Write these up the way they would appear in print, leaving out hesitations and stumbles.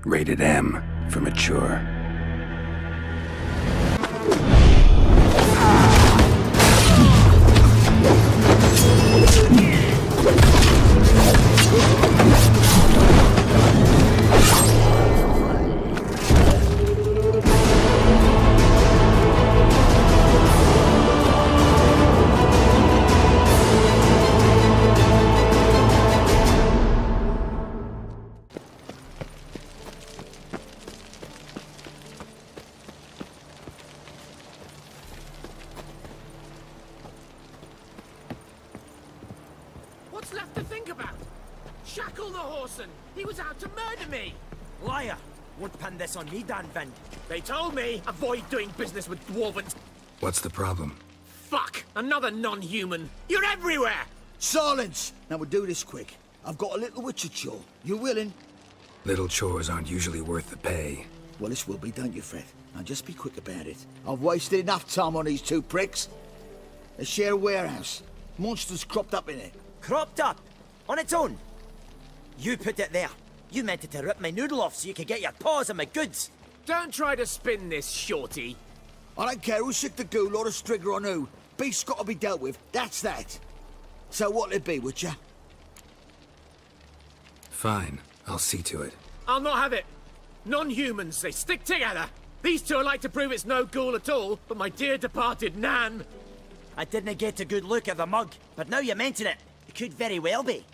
Rated M for mature. What's left to think about? Shackle the horse and he was out to murder me! Liar! Won't pin this on me, Dan Vind. They told me, avoid doing business with dwarvens. What's the problem? Fuck! Another non-human! You're everywhere! Silence! Now we'll do this quick. I've got a little witcher chore. You willing? Little chores aren't usually worth the pay. Well, this will be, don't you, Fred? Now just be quick about it. I've wasted enough time on these two pricks. They share a warehouse. Monsters cropped up in it. Cropped up? On its own? You put it there. You meant it to rip my noodle off so you could get your paws on my goods. Don't try to spin this, shorty. I don't care who sick the ghoul or the strigger on who. Beast's got to be dealt with. That's that. So what'll it be, Witcher? Fine, I'll see to it. I'll not have it. Non-humans, they stick together. These two are like to prove it's no ghoul at all, but my dear departed Nan. I didn't get a good look at the mug, but now you mention it, it could very well be.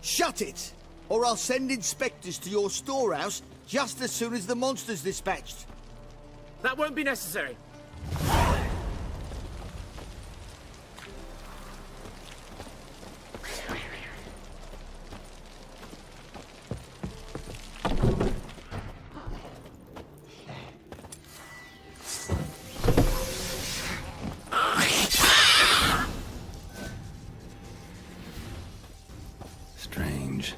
Shut it! Or I'll send inspectors to your storehouse just as soon as the monster's dispatched. That won't be necessary. Strange.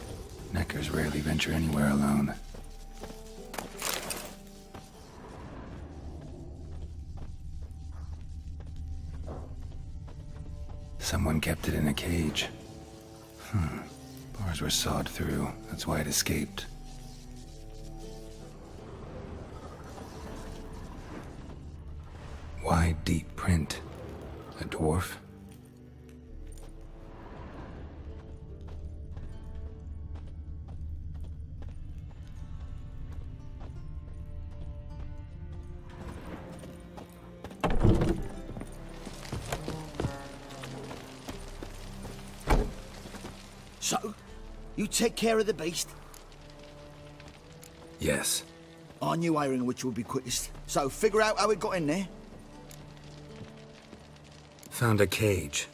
Neckers rarely venture anywhere alone. Someone kept it in a cage. Bars were sawed through. That's why it escaped. Wide, deep print. A dwarf? So, you take care of the beast? Yes. I knew hiring which would be quickest. So, figure out how it got in there. Found a cage.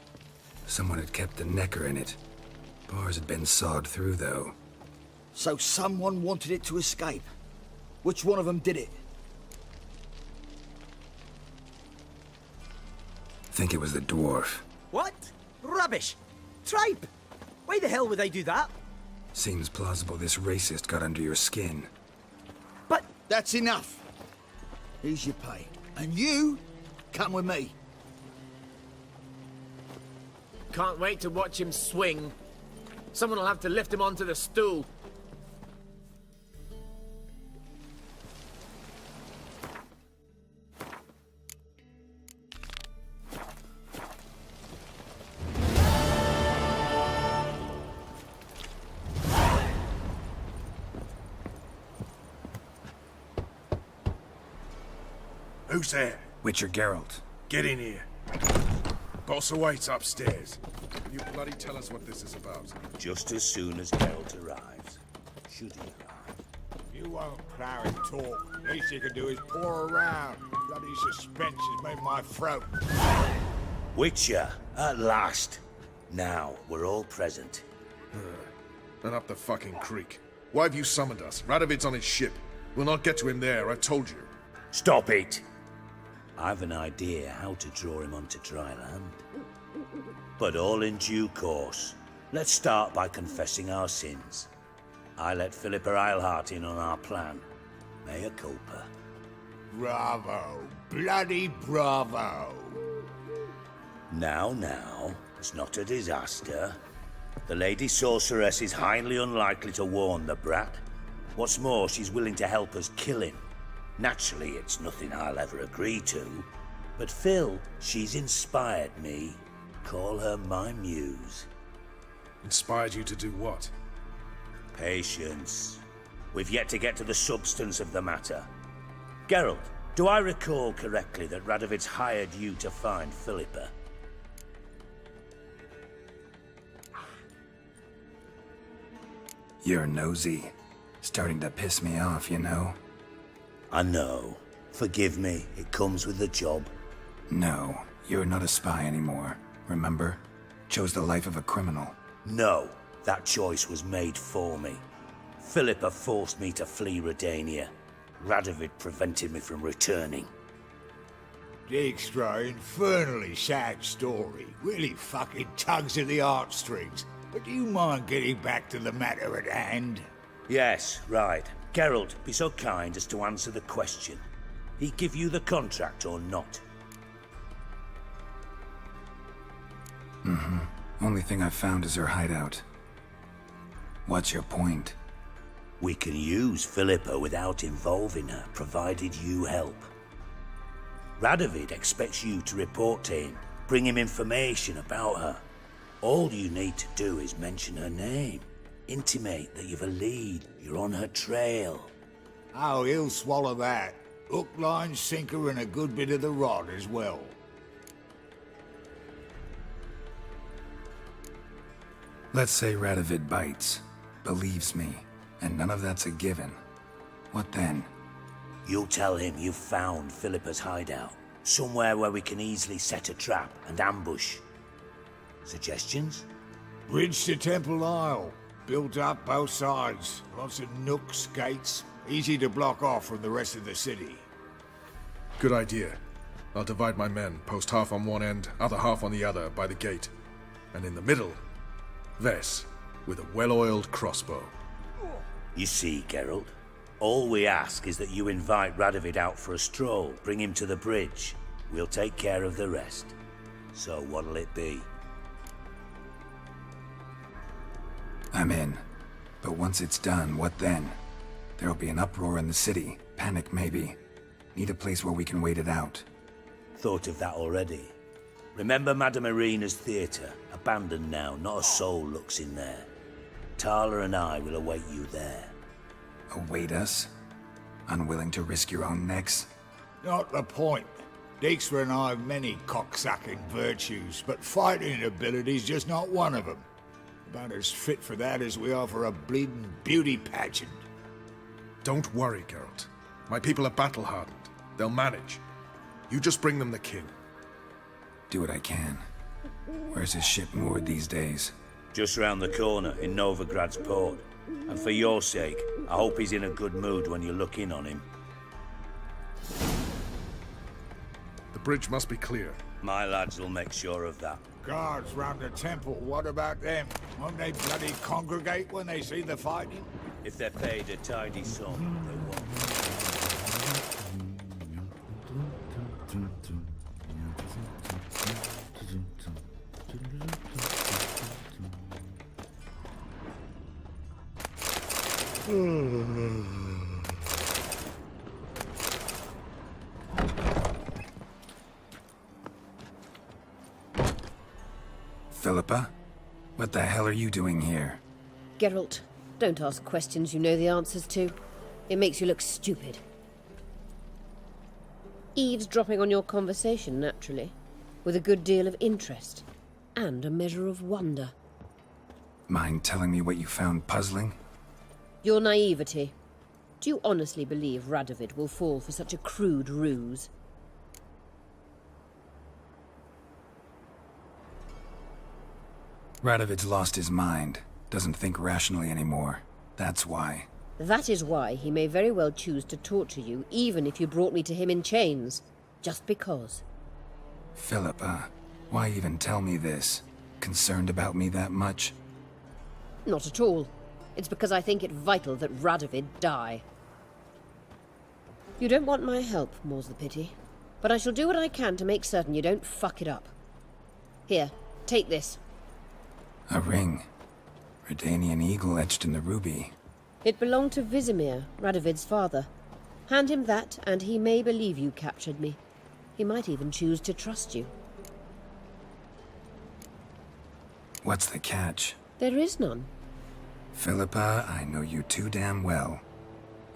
Someone had kept a necker in it. Bars had been sawed through, though. So someone wanted it to escape. Which one of them did it? Think it was the dwarf. What? Rubbish! Tripe! Why the hell would I do that? Seems plausible this racist got under your skin. But... That's enough. Here's your pay. And you, come with me. Can't wait to watch him swing. Someone will have to lift him onto the stool. Who's there? Witcher Geralt. Get in here. Boss awaits upstairs. Can you bloody tell us what this is about? Just as soon as Geralt arrives. Should he arrive? You won't plow and talk. Least you can do is pour around. Bloody suspense has made my throat. Witcher, at last. Now, we're all present. And up the fucking creek. Why have you summoned us? Radovid's on his ship. We'll not get to him there, I told you. Stop it! I've an idea how to draw him onto dry land. But all in due course. Let's start by confessing our sins. I let Philippa Eilhart in on our plan. Mea culpa. Bravo. Bloody bravo. Now, it's not a disaster. The Lady Sorceress is highly unlikely to warn the brat. What's more, she's willing to help us kill him. Naturally, it's nothing I'll ever agree to. But Phil, she's inspired me. Call her my muse. Inspired you to do what? Patience. We've yet to get to the substance of the matter. Geralt, do I recall correctly that Radovid's hired you to find Philippa? You're nosy. Starting to piss me off, you know? I know. Forgive me, it comes with the job. No, you're not a spy anymore. Remember? Chose the life of a criminal. No, that choice was made for me. Philippa forced me to flee Redania. Radovid prevented me from returning. Dijkstra, infernally sad story. Really fucking tugs at the heartstrings. But do you mind getting back to the matter at hand? Yes, right. Geralt, be so kind as to answer the question. He give you the contract or not? Only thing I've found is her hideout. What's your point? We can use Philippa without involving her, provided you help. Radovid expects you to report to him, bring him information about her. All you need to do is mention her name. Intimate that you've a lead, you're on her trail. Oh, he'll swallow that. Hook, line, sinker, and a good bit of the rod as well. Let's say Radovid bites, believes me, and none of that's a given. What then? You'll tell him you've found Philippa's hideout, somewhere where we can easily set a trap and ambush. Suggestions? Bridge to Temple Isle. Built up both sides. Lots of nooks, gates. Easy to block off from the rest of the city. Good idea. I'll divide my men, post half on one end, other half on the other, by the gate. And in the middle, Vess, with a well-oiled crossbow. You see, Geralt, all we ask is that you invite Radovid out for a stroll, bring him to the bridge. We'll take care of the rest. So what'll it be? I'm in. But once it's done, what then? There'll be an uproar in the city. Panic, maybe. Need a place where we can wait it out. Thought of that already. Remember Madame Irina's theatre? Abandoned now, not a soul looks in there. Thaller and I will await you there. Await us? Unwilling to risk your own necks? Not the point. Dijkstra and I have many cocksucking virtues, but fighting ability's just not one of them. About as fit for that as we are for a bleeding beauty pageant. Don't worry, Geralt. My people are battle-hardened. They'll manage. You just bring them the king. Do what I can. Where's his ship moored these days? Just round the corner, in Novigrad's port. And for your sake, I hope he's in a good mood when you look in on him. The bridge must be clear. My lads will make sure of that. Guards round the temple, what about them? Won't they bloody congregate when they see the fighting? If they're paid a tidy sum, they won't. Philippa? What the hell are you doing here? Geralt, don't ask questions you know the answers to. It makes you look stupid. Eavesdropping on your conversation, naturally, with a good deal of interest, and a measure of wonder. Mind telling me what you found puzzling? Your naivety. Do you honestly believe Radovid will fall for such a crude ruse? Radovid's lost his mind. Doesn't think rationally anymore. That's why. That is why he may very well choose to torture you, even if you brought me to him in chains. Just because. Philippa, why even tell me this? Concerned about me that much? Not at all. It's because I think it vital that Radovid die. You don't want my help, more's the pity. But I shall do what I can to make certain you don't fuck it up. Here, take this. A ring. Redanian eagle etched in the ruby. It belonged to Vizimir, Radovid's father. Hand him that, and he may believe you captured me. He might even choose to trust you. What's the catch? There is none. Philippa, I know you too damn well.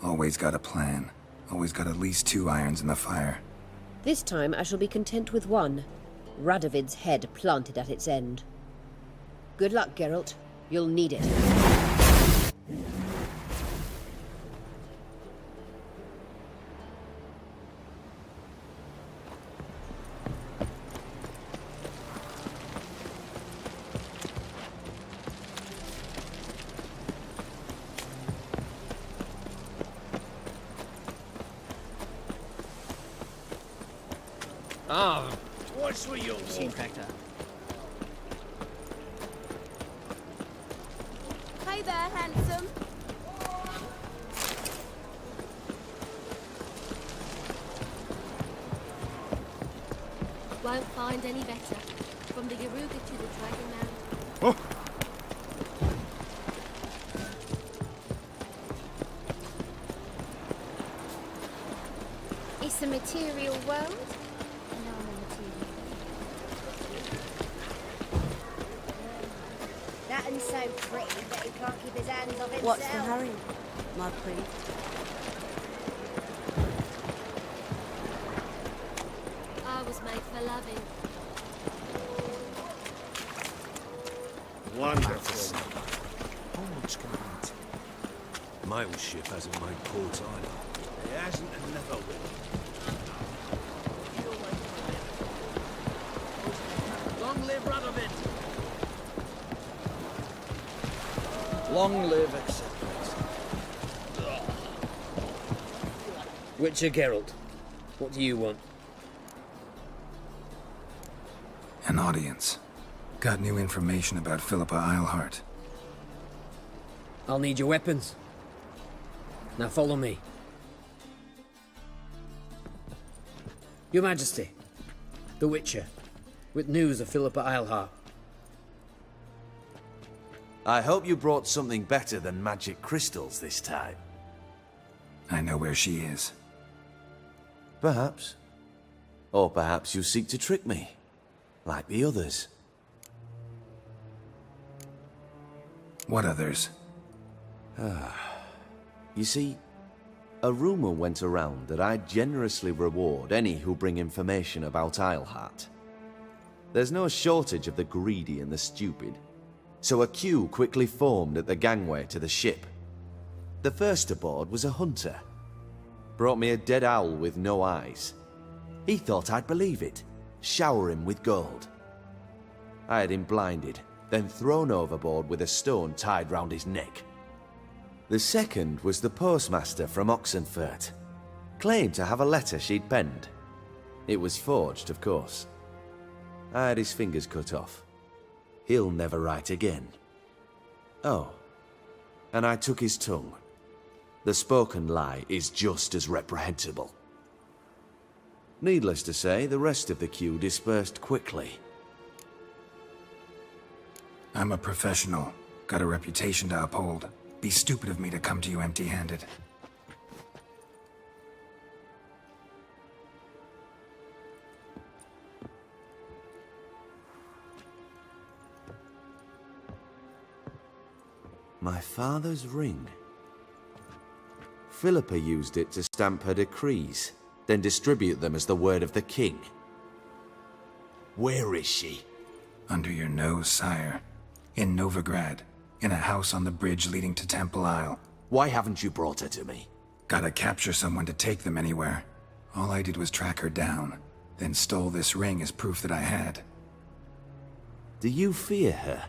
Always got a plan. Always got at least 2 irons in the fire. This time I shall be content with one. Radovid's head planted at its end. Good luck, Geralt. You'll need it. Ah, what's with you? Hey there, handsome. Won't find any better. From the Yaruga to the Dragon Mound. It's a material world. That so pretty that he can't keep his hands off himself. What's the hurry, my pretty? I was made for loving. Wonderful. How much can I eat? My old ship hasn't made port either. It hasn't and never will. Long live Radovid! Long live acceptance. Witcher Geralt, what do you want? An audience. Got new information about Philippa Eilhart. I'll need your weapons. Now follow me. Your Majesty, the Witcher, with news of Philippa Eilhart. I hope you brought something better than magic crystals this time. I know where she is. Perhaps. Or perhaps you seek to trick me, like the others. What others? You see, a rumor went around that I generously reward any who bring information about Eilhart. There's no shortage of the greedy and the stupid, so a queue quickly formed at the gangway to the ship. The first aboard was a hunter. Brought me a dead owl with no eyes. He thought I'd believe it, shower him with gold. I had him blinded, then thrown overboard with a stone tied round his neck. The second was the postmaster from Oxenfurt. Claimed to have a letter she'd penned. It was forged, of course. I had his fingers cut off. He'll never write again. Oh, and I took his tongue. The spoken lie is just as reprehensible. Needless to say, the rest of the queue dispersed quickly. I'm a professional. Got a reputation to uphold. Be stupid of me to come to you empty-handed. My father's ring. Philippa used it to stamp her decrees, then distribute them as the word of the king. Where is she? Under your nose, sire. In Novigrad. In a house on the bridge leading to Temple Isle. Why haven't you brought her to me? Gotta capture someone to take them anywhere. All I did was track her down, then stole this ring as proof that I had. Do you fear her?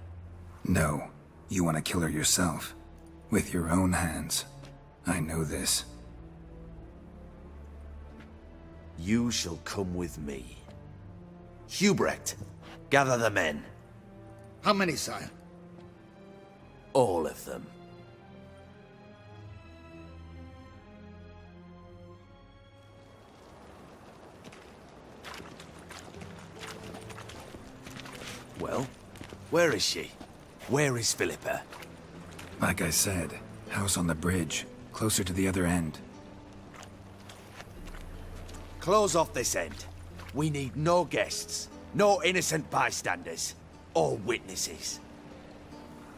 No. You want to kill her yourself. With your own hands. I know this. You shall come with me. Hubrecht, gather the men. How many, sire? All of them. Well, where is she? Where is Philippa? Like I said, House on the bridge, closer to the other end. Close off this end. We need no guests, no innocent bystanders, or witnesses.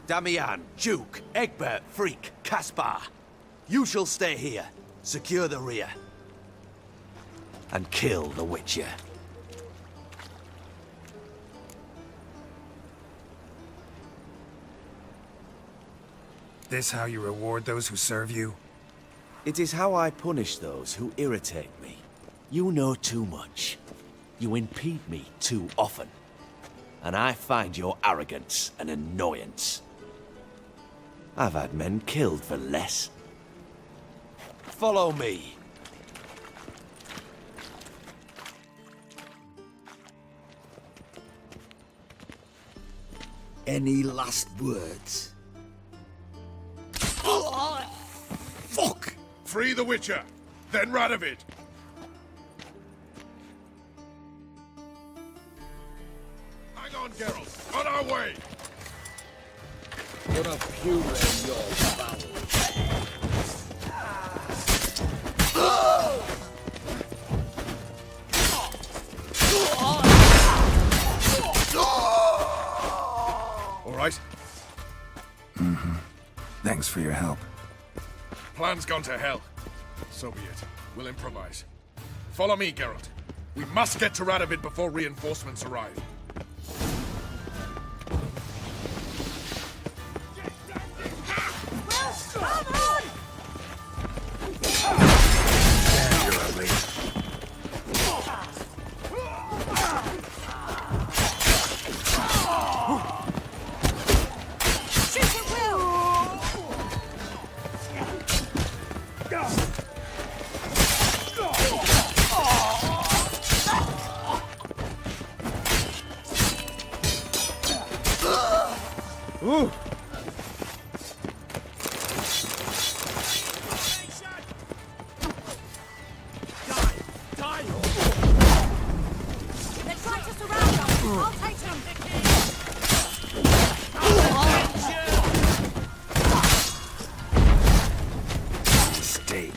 Damian, Duke, Egbert, Freak, Caspar. You shall stay here, secure the rear, and kill the Witcher. This how you reward those who serve you? It is how I punish those who irritate me. You know too much. You impede me too often. And I find your arrogance an annoyance. I've had men killed for less. Follow me. Any last words? Fuck! Free the Witcher, then Radovid. Hang on, Geralt. On our way. Put a puree in your bowels. All right. Mm-hmm. Thanks for your help. Plan's gone to hell. So be it. We'll improvise. Follow me, Geralt. We must get to Radovid before reinforcements arrive. Damn, you're ugly. Ooh. They're trying to surround us. I'll take them. Mistake.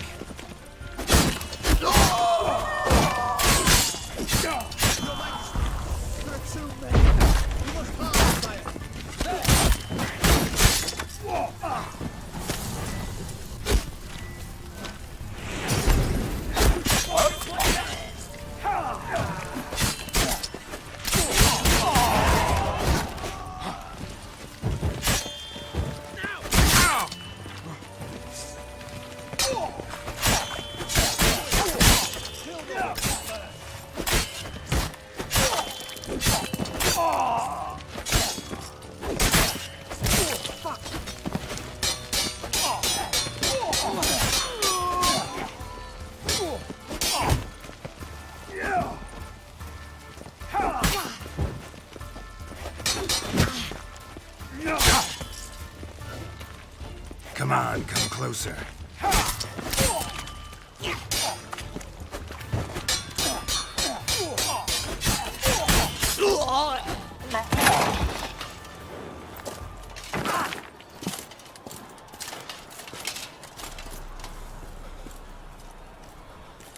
Come on, come closer.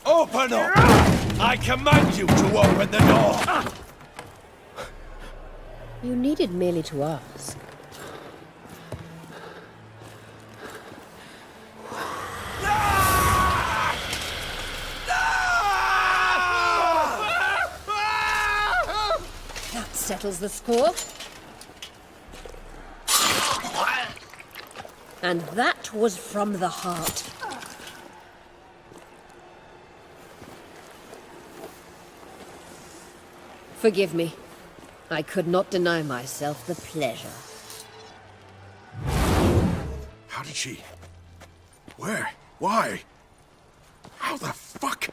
Open up! I command you to open the door! You needed merely to ask. That settles the score. And that was from the heart. Forgive me. I could not deny myself the pleasure. How did she? Where? Why? How the fuck?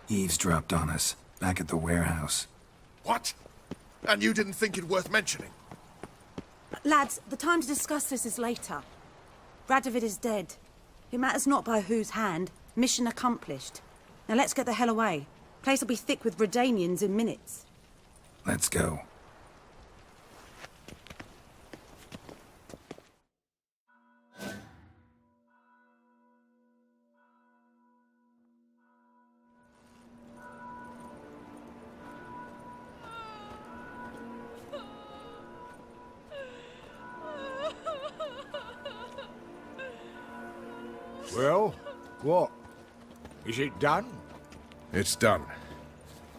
Eavesdropped on us, back at the warehouse. What? And you didn't think it worth mentioning? Lads, the time to discuss this is later. Radovid is dead. It matters not by whose hand. Mission accomplished. Now let's get the hell away. Place will be thick with Redanians in minutes. Let's go. Well, what? Is it done? It's done.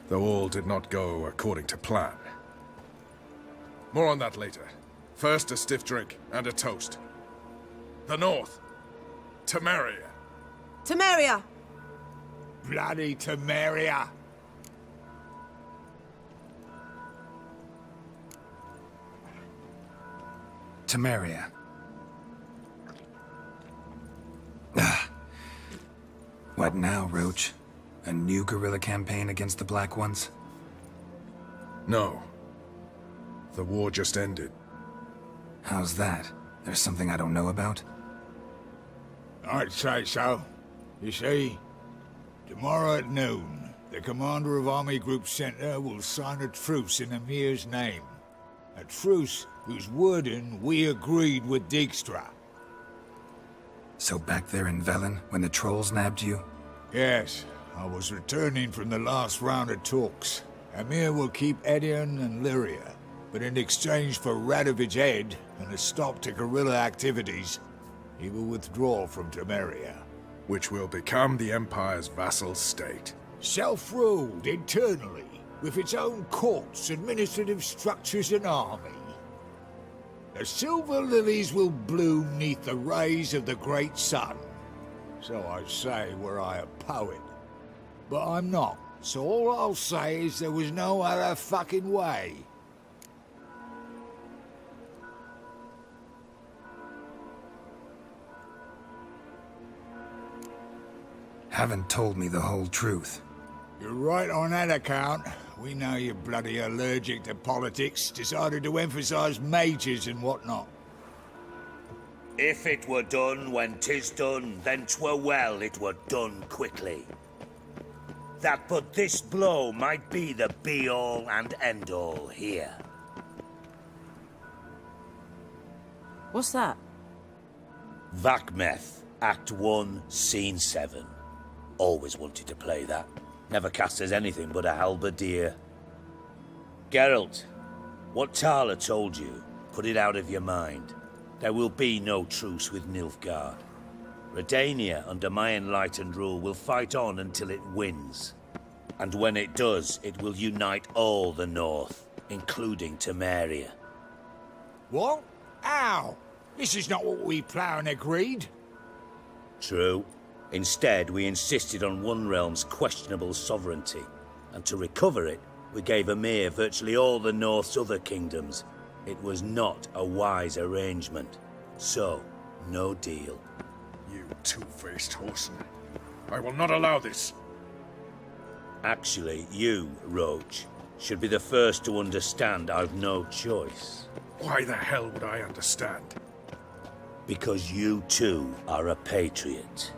Though all did not go according to plan. More on that later. First, a stiff drink and a toast. The North. Temeria. Temeria! Bloody Temeria! Temeria. What now, Roche? A new guerrilla campaign against the Black Ones? No. The war just ended. How's that? There's something I don't know about? I'd say so. You see, tomorrow at noon, the commander of Army Group Center will sign a truce in Emir's name. A truce whose wording we agreed with Dijkstra. So back there in Velen, when the trolls nabbed you? Yes, I was returning from the last round of talks. Emir will keep Edion and Lyria, but in exchange for Radovid's head and a stop to guerrilla activities, he will withdraw from Temeria. Which will become the Empire's vassal state. Self-ruled internally, with its own courts, administrative structures and army. The silver lilies will bloom neath the rays of the great sun. So I say were I a poet. But I'm not, so all I'll say is there was no other fucking way. Haven't told me the whole truth. You're right on that account. We know you're bloody allergic to politics, decided to emphasize majors and whatnot. If it were done when 'tis done, then 'twere well it were done quickly. That but this blow might be the be-all and end-all here. What's that? Vakmeth, Act 1, Scene 7. Always wanted to play that. Never cast as anything but a halberdier. Geralt, what Thaller told you, put it out of your mind. There will be no truce with Nilfgaard. Redania, under my enlightened rule, will fight on until it wins. And when it does, it will unite all the North, including Temeria. What? How? This is not what we planned and agreed. True. Instead, we insisted on one realm's questionable sovereignty, and to recover it, we gave Emir virtually all the North's other kingdoms. It was not a wise arrangement. So, no deal. You two-faced whoreson. I will not allow this. Actually, you, Roche, should be the first to understand I've no choice. Why the hell would I understand? Because you too are a patriot.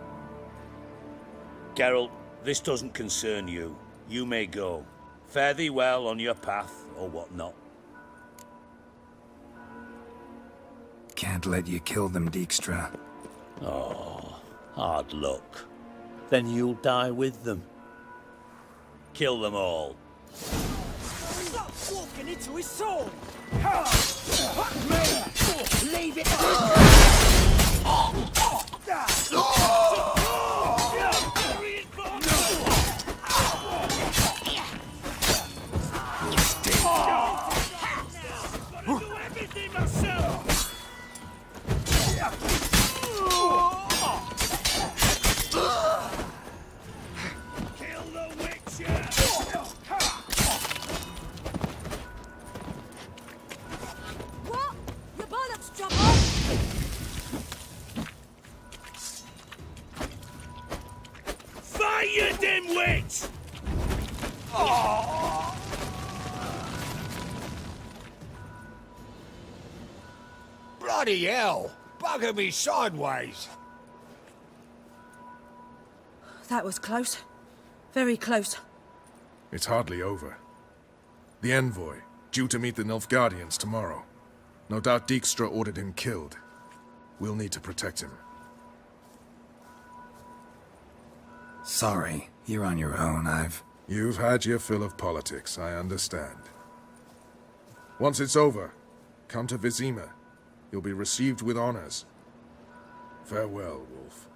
Geralt, this doesn't concern you. You may go. Fare thee well on your path, or whatnot. Can't let you kill them, Dijkstra. Oh, hard luck. Then you'll die with them. Kill them all. Stop walking into his sword! Leave it! You dimwit! Bloody hell! Bugger me sideways! That was close. Very close. It's hardly over. The envoy, due to meet the Nilfgaardians tomorrow. No doubt Dijkstra ordered him killed. We'll need to protect him. Sorry, you're on your own. You've had your fill of politics, I understand. Once it's over, come to Vizima. You'll be received with honors. Farewell, Wolf.